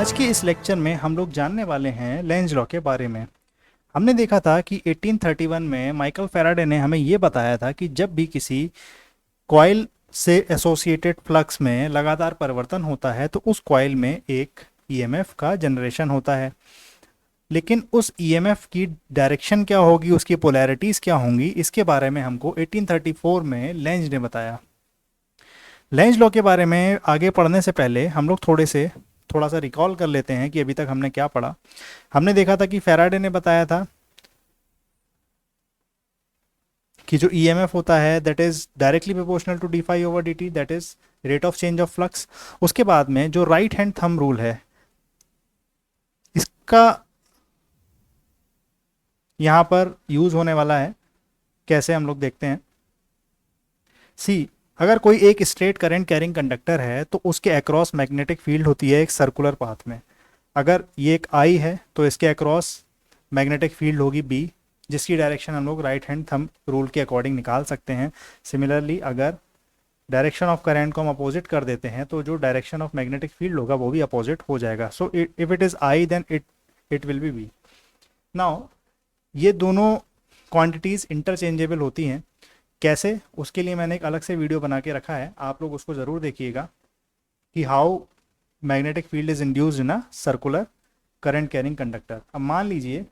आज के इस लेक्चर में हम लोग जानने वाले हैं लेंज लॉ के बारे में। हमने देखा था कि 1831 में माइकल फैराडे ने हमें ये बताया था कि जब भी किसी कॉइल से एसोसिएटेड फ्लक्स में लगातार परिवर्तन होता है तो उस कॉइल में एक ईएमएफ का जनरेशन होता है। लेकिन उस ईएमएफ की डायरेक्शन क्या होगी, उसकी पोलैरिटीज़ क्या होंगी, इसके बारे में हमको 1834 में लेंज ने बताया। लेंज लॉ के बारे में आगे पढ़ने से पहले हम लोग थोड़ा सा रिकॉल कर लेते हैं कि अभी तक हमने क्या पढ़ा। हमने देखा था कि फैराडे ने बताया था कि जो ईएमएफ होता है that is directly proportional to d phi over d t, that is rate of change of flux. उसके बाद में जो राइट हैंड थंब रूल है इसका यहाँ पर यूज होने वाला है। कैसे हम लोग देखते हैं। सी, अगर कोई एक स्ट्रेट करंट कैरिंग कंडक्टर है तो उसके अक्रॉस मैग्नेटिक फील्ड होती है एक सर्कुलर पाथ में। अगर ये एक आई है तो इसके अक्रॉस मैग्नेटिक फील्ड होगी बी, जिसकी डायरेक्शन हम लोग राइट हैंड थंब रूल के अकॉर्डिंग निकाल सकते हैं। सिमिलरली अगर डायरेक्शन ऑफ करंट को हम अपोजिट कर देते हैं तो जो डायरेक्शन ऑफ मैग्नेटिक फील्ड होगा वो भी अपोजिट हो जाएगा। So if it is I then it will be B. Now ये दोनों क्वांटिटीज़ इंटरचेंजेबल होती हैं। कैसे, उसके लिए मैंने एक अलग से वीडियो बना के रखा है, आप लोग उसको ज़रूर देखिएगा कि how magnetic field is induced in a circular current carrying conductor. अब मान लीजिए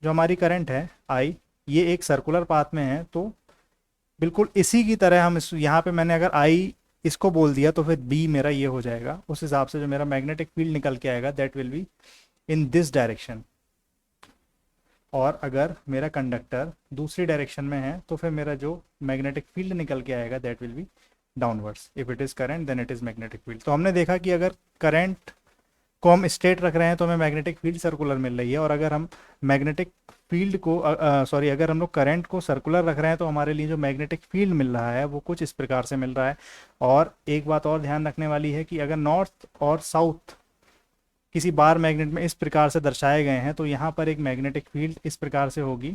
जो हमारी करंट है आई, ये एक सर्कुलर पाथ में है, तो बिल्कुल इसी की तरह हम इस यहाँ पे मैंने अगर आई इसको बोल दिया तो फिर बी मेरा ये हो जाएगा। उस हिसाब से जो मेरा मैग्नेटिक फील्ड निकल के आएगा that will be in this direction. और अगर मेरा कंडक्टर दूसरी डायरेक्शन में है तो फिर मेरा जो मैग्नेटिक फील्ड निकल के आएगा that will be downwards. If it is current then it is magnetic field. तो हमने देखा कि अगर करंट को हम स्ट्रेट रख रहे हैं तो हमें मैग्नेटिक फील्ड सर्कुलर मिल रही है, और अगर हम मैग्नेटिक फील्ड को अगर हम लोग करंट को सर्कुलर रख रहे हैं तो हमारे लिए जो मैग्नेटिक फील्ड मिल रहा है वो कुछ इस प्रकार से मिल रहा है। और एक बात और ध्यान रखने वाली है कि अगर नॉर्थ और साउथ किसी बार मैग्नेट में इस प्रकार से दर्शाए गए हैं तो यहाँ पर एक मैग्नेटिक फील्ड इस प्रकार से होगी,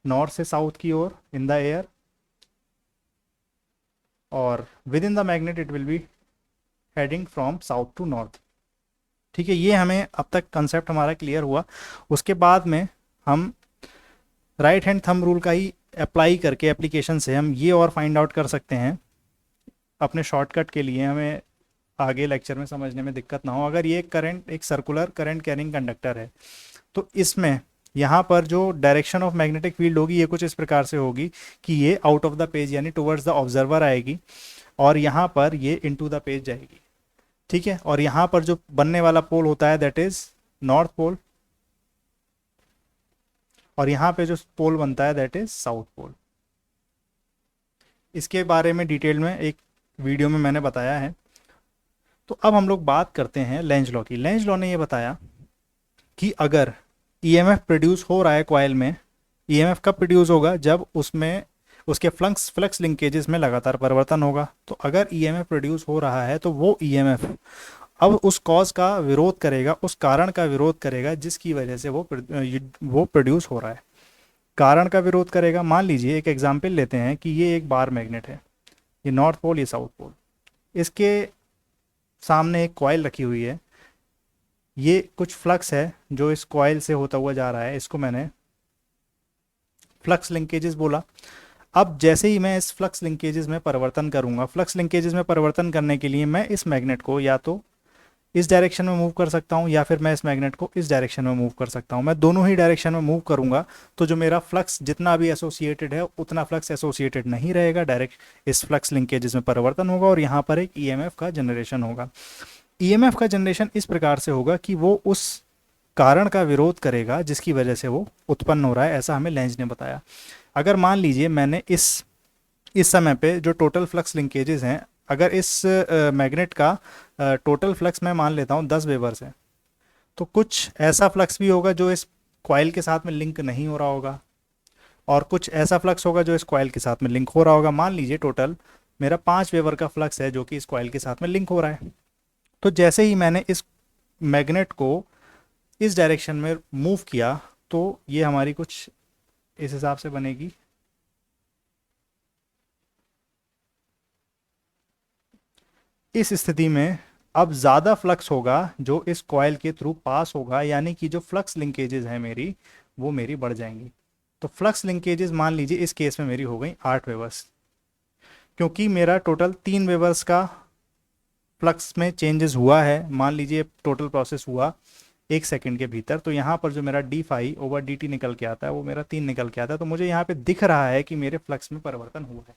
नॉर्थ से साउथ की ओर इन द एयर, और within the magnet it will be heading from south to north. ठीक है, ये हमें अब तक कंसेप्ट हमारा क्लियर हुआ। उसके बाद में हम राइट हैंड थंब रूल का ही अप्लाई करके एप्लीकेशन से हम ये और फाइंड आउट कर सकते हैं अपने शॉर्टकट के लिए, हमें आगे लेक्चर में समझने में दिक्कत ना हो। अगर ये करंट एक सर्कुलर करंट कैरिंग कंडक्टर है तो इसमें यहाँ पर जो डायरेक्शन ऑफ मैग्नेटिक फील्ड होगी ये कुछ इस प्रकार से होगी कि ये आउट ऑफ द पेज यानी टुवर्ड्स द ऑब्जर्वर आएगी, और यहाँ पर ये इनटू द पेज जाएगी। ठीक है, और यहाँ पर जो बनने वाला पोल होता है दैट इज नॉर्थ पोल, और यहाँ पे जो पोल बनता है दैट इज साउथ पोल। इसके बारे में डिटेल में एक वीडियो में मैंने बताया है। तो अब हम लोग बात करते हैं लेंज लॉ की। लेंज लॉ ने ये बताया कि अगर ईएमएफ प्रोड्यूस हो रहा है कॉइल में, ईएमएफ कब प्रोड्यूस होगा, जब उसमें उसके फ्लक्स लिंकेजेस में लगातार परिवर्तन होगा। तो अगर ईएमएफ प्रोड्यूस हो रहा है तो वो ईएमएफ अब उस कॉज का विरोध करेगा, उस कारण का विरोध करेगा जिसकी वजह से वो प्रोड्यूस हो रहा है। कारण का विरोध करेगा। मान लीजिए एक एग्जांपल लेते हैं कि ये एक बार मैग्नेट है, ये नॉर्थ पोल ये साउथ पोल, इसके सामने एक कॉइल रखी हुई है, ये कुछ फ्लक्स है जो इस कॉइल से होता हुआ जा रहा है, इसको मैंने फ्लक्स लिंकेजेस बोला। अब जैसे ही मैं इस फ्लक्स लिंकेजेस में परिवर्तन करूंगा, फ्लक्स लिंकेजेस में परिवर्तन करने के लिए मैं इस मैग्नेट को या तो इस डायरेक्शन में मूव कर सकता हूं या फिर मैं इस मैग्नेट को इस डायरेक्शन में मूव कर सकता हूं। मैं दोनों ही डायरेक्शन में मूव करूंगा तो जो मेरा फ्लक्स जितना भी एसोसिएटेड है उतना फ्लक्स एसोसिएटेड नहीं रहेगा, डायरेक्ट इस फ्लक्स लिंकेजेस में परिवर्तन होगा और यहाँ पर एक ईएमएफ का जनरेशन होगा। ईएमएफ का जनरेशन इस प्रकार से होगा कि वो उस कारण का विरोध करेगा जिसकी वजह से वो उत्पन्न हो रहा है, ऐसा हमें लेंज ने बताया। अगर मान लीजिए मैंने इस समय पे जो टोटल फ्लक्स लिंकेजेस हैं, अगर इस मैग्नेट का टोटल फ्लक्स मैं मान लेता हूँ 10 वेबर्स है, तो कुछ ऐसा फ्लक्स भी होगा जो इस कॉइल के साथ में लिंक नहीं हो रहा होगा, और कुछ ऐसा फ्लक्स होगा जो इस कॉइल के साथ में लिंक हो रहा होगा। मान लीजिए टोटल मेरा 5 वेबर का फ्लक्स है जो कि इस कॉइल के साथ में लिंक हो रहा है। तो जैसे ही मैंने इस मैग्नेट को इस डायरेक्शन में मूव किया तो ये हमारी कुछ इस हिसाब से बनेगी। इस स्थिति में अब ज़्यादा फ्लक्स होगा जो इस कॉयल के थ्रू पास होगा, यानी कि जो फ्लक्स लिंकेजेस हैं मेरी, वो मेरी बढ़ जाएंगी। तो फ्लक्स लिंकेजेस मान लीजिए इस केस में मेरी हो गई 8 वेवर्स, क्योंकि मेरा टोटल 3 वेवर्स का फ्लक्स में चेंजेस हुआ है। मान लीजिए टोटल प्रोसेस हुआ 1 सेकंड के भीतर, तो यहाँ पर जो मेरा d phi over d t निकल के आता है वो मेरा 3 निकल के आता है। तो मुझे यहाँ पे दिख रहा है कि मेरे फ्लक्स में परिवर्तन हुआ है।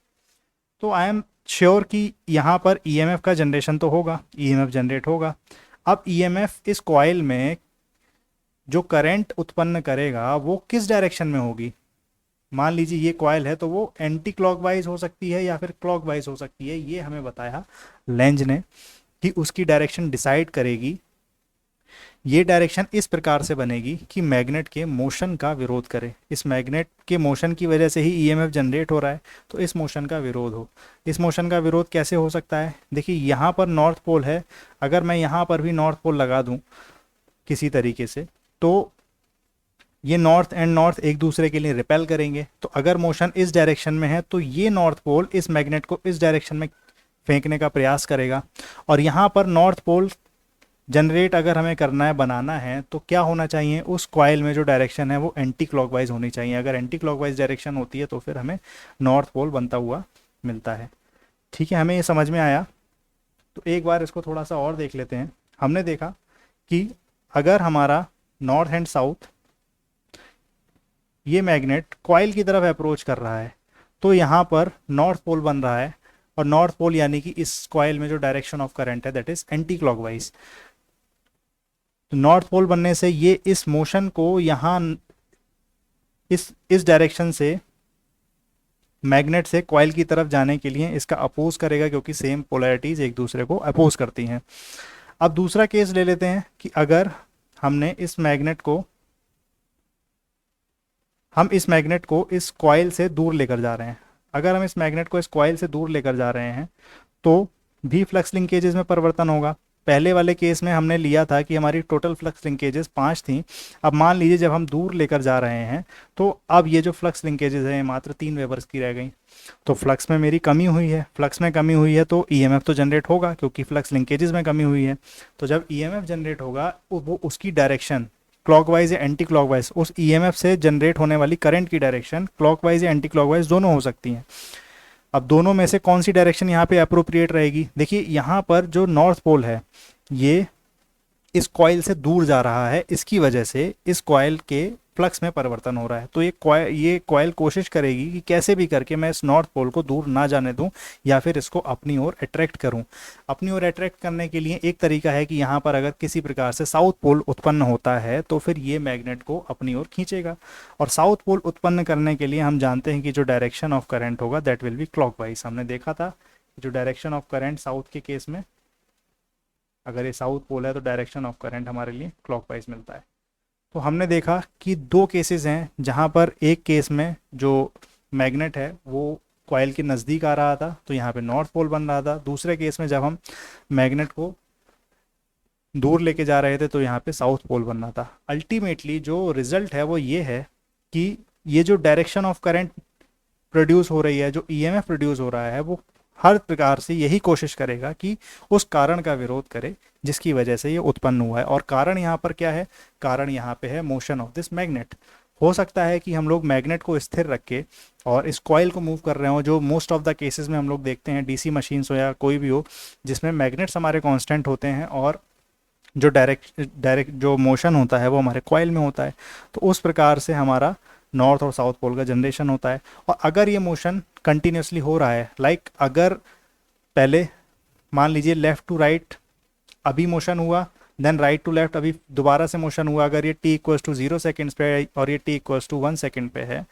तो आई एम श्योर कि यहाँ पर ईएमएफ का जनरेशन तो होगा, ईएमएफ जनरेट होगा। अब ईएमएफ इस कॉइल में जो करंट उत्पन्न करेगा वो किस डायरेक्शन में होगी। मान लीजिए ये कॉइल है तो वो एंटी क्लॉकवाइज हो सकती है या फिर क्लॉकवाइज हो सकती है। ये हमें बताया लेंज ने कि उसकी डायरेक्शन डिसाइड करेगी। ये डायरेक्शन इस प्रकार से बनेगी कि मैग्नेट के मोशन का विरोध करे। इस मैग्नेट के मोशन की वजह से ही ईएमएफ जनरेट हो रहा है, तो इस मोशन का विरोध हो। इस मोशन का विरोध कैसे हो सकता है? देखिए यहाँ पर नॉर्थ पोल है, अगर मैं यहाँ पर भी नॉर्थ पोल लगा दूँ किसी तरीके से, तो ये नॉर्थ एंड नॉर्थ एक दूसरे के लिए रिपेल करेंगे। तो अगर मोशन इस डायरेक्शन में है तो ये नॉर्थ पोल इस मैग्नेट को इस डायरेक्शन में फेंकने का प्रयास करेगा। और यहाँ पर नॉर्थ पोल जनरेट अगर हमें करना है, बनाना है, तो क्या होना चाहिए? उस कॉइल में जो डायरेक्शन है वो एंटी क्लॉकवाइज होनी चाहिए। अगर एंटी क्लॉकवाइज डायरेक्शन होती है तो फिर हमें नॉर्थ पोल बनता हुआ मिलता है। ठीक है, हमें ये समझ में आया। तो एक बार इसको थोड़ा सा और देख लेते हैं। हमने देखा कि अगर हमारा नॉर्थ एंड साउथ ये मैग्नेट कॉइल की तरफ अप्रोच कर रहा है तो यहाँ पर नॉर्थ पोल बन रहा है। और नॉर्थ पोल यानी कि इस कॉइल में जो डायरेक्शन ऑफ करंट है दैट इज एंटी क्लॉकवाइज। तो नॉर्थ पोल बनने से ये इस मोशन को यहाँ इस डायरेक्शन से मैग्नेट से कॉइल की तरफ जाने के लिए इसका अपोज करेगा, क्योंकि सेम पोलैरिटीज एक दूसरे को अपोज करती हैं। अब दूसरा केस ले लेते हैं कि अगर हमने इस मैग्नेट को इस कॉइल से दूर लेकर जा रहे हैं। अगर हम इस मैग्नेट को इस कॉइल से दूर लेकर जा रहे हैं तो भी फ्लक्स लिंकेजेस में परिवर्तन होगा। पहले वाले केस में हमने लिया था कि हमारी टोटल फ्लक्स लिंकेजेस 5 थी। अब मान लीजिए जब हम दूर लेकर जा रहे हैं तो अब ये जो फ्लक्स लिंकेजेस हैं मात्र 3 वेवर्स की रह गई। तो फ्लक्स में मेरी कमी हुई है। फ्लक्स में कमी हुई है तो ईएमएफ तो जनरेट होगा, क्योंकि फ्लक्स लिंकेजेस में कमी हुई है। तो जब ईएमएफ जनरेट होगा वो उसकी डायरेक्शन क्लॉकवाइज या एंटी क्लॉकवाइज, उस ईएमएफ से जनरेट होने वाली करंट की डायरेक्शन क्लॉकवाइज या एंटी क्लॉकवाइज दोनों हो सकती हैं। अब दोनों में से कौन सी डायरेक्शन यहाँ पे अप्रोप्रिएट रहेगी? देखिए यहाँ पर जो नॉर्थ पोल है ये इस कॉइल से दूर जा रहा है, इसकी वजह से इस कॉइल के फ्लक्स में परिवर्तन हो रहा है। तो ये कॉइल कोशिश करेगी कि कैसे भी करके मैं इस नॉर्थ पोल को दूर ना जाने दूं या फिर इसको अपनी ओर अट्रैक्ट करूं। अपनी ओर अट्रैक्ट करने के लिए एक तरीका है कि यहाँ पर अगर किसी प्रकार से साउथ पोल उत्पन्न होता है तो फिर ये मैग्नेट को अपनी ओर खींचेगा। और साउथ पोल उत्पन्न करने के लिए हम जानते हैं कि जो डायरेक्शन ऑफ करंट होगा दैट विल बी क्लॉकवाइज। हमने देखा था जो डायरेक्शन ऑफ करंट साउथ के केस में, अगर ये साउथ पोल है तो डायरेक्शन ऑफ करंट हमारे लिए क्लॉकवाइज मिलता है। तो हमने देखा कि 2 केसेस हैं जहाँ पर एक केस में जो मैग्नेट है वो कॉइल के नज़दीक आ रहा था तो यहाँ पे नॉर्थ पोल बन रहा था। दूसरे केस में जब हम मैग्नेट को दूर लेके जा रहे थे तो यहाँ पे साउथ पोल बन रहा था। अल्टीमेटली जो रिजल्ट है वो ये है कि ये जो डायरेक्शन ऑफ करंट प्रोड्यूस हो रही है, जो ईएमएफ प्रोड्यूस हो रहा है, वो हर प्रकार से यही कोशिश करेगा कि उस कारण का विरोध करे जिसकी वजह से ये उत्पन्न हुआ है। और कारण यहाँ पर क्या है? कारण यहाँ पे है मोशन ऑफ दिस मैग्नेट। हो सकता है कि हम लोग मैग्नेट को स्थिर रख के और इस कॉइल को मूव कर रहे हो, जो मोस्ट ऑफ द केसेस में हम लोग देखते हैं डीसी मशीन्स हो या कोई भी हो जिसमें मैग्नेट्स हमारे कांस्टेंट होते हैं और जो डायरेक्ट जो मोशन होता है वो हमारे कॉइल में होता है। तो उस प्रकार से हमारा नॉर्थ और साउथ पोल का जनरेशन होता है। और अगर ये मोशन कंटिन्यूसली हो रहा है, लाइक अगर पहले मान लीजिए लेफ़्ट टू राइट अभी मोशन हुआ, देन राइट टू लेफ्ट अभी दोबारा से मोशन हुआ, अगर ये t इक्वल्स टू 0 सेकेंड्स पे है और ये t इक्वल्स टू 1 सेकेंड पे है,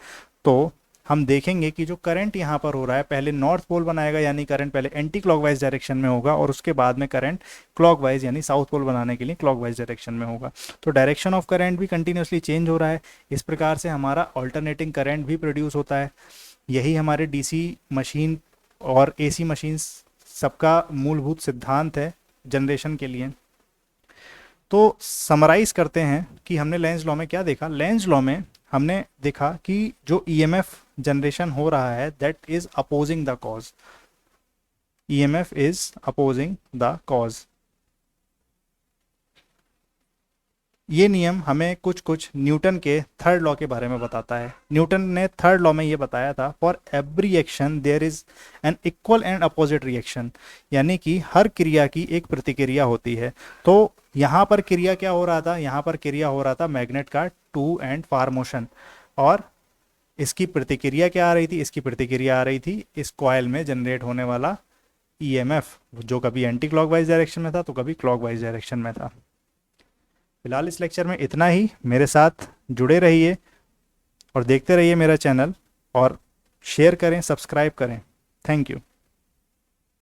तो हम देखेंगे कि जो करंट यहाँ पर हो रहा है पहले नॉर्थ पोल बनाएगा, यानी करंट पहले एंटी क्लॉकवाइज डायरेक्शन में होगा और उसके बाद में करंट क्लॉकवाइज यानी साउथ पोल बनाने के लिए क्लॉकवाइज डायरेक्शन में होगा। तो डायरेक्शन ऑफ करंट भी कंटिन्यूसली चेंज हो रहा है। इस प्रकार से हमारा ऑल्टरनेटिंग करंट भी प्रोड्यूस होता है। यही हमारे डीसी मशीन और एसी मशीन सबका मूलभूत सिद्धांत है जनरेशन के लिए। तो समराइज करते हैं कि हमने लेंज लॉ में क्या देखा। लेंज लॉ में हमने देखा कि जो ईएमएफ जनरेशन हो रहा है that is opposing the cause. EMF is opposing the cause. ये नियम हमें कुछ कुछ न्यूटन के थर्ड लॉ के बारे में बताता है। न्यूटन ने थर्ड लॉ में ये बताया था, for every action there is an equal and opposite reaction, यानी कि हर क्रिया की एक प्रतिक्रिया होती है। तो यहाँ पर क्रिया क्या हो रहा था, यहाँ पर क्रिया हो रहा था मैग्नेट का टू एंड फार मोशन, और इसकी प्रतिक्रिया क्या आ रही थी, इसकी प्रतिक्रिया आ रही थी इस कॉइल में जनरेट होने वाला ईएमएफ, जो कभी एंटी क्लॉकवाइज डायरेक्शन में था तो कभी क्लॉकवाइज डायरेक्शन में था। फिलहाल इस लेक्चर में इतना ही। मेरे साथ जुड़े रहिए और देखते रहिए मेरा चैनल, और शेयर करें, सब्सक्राइब करें। Thank you.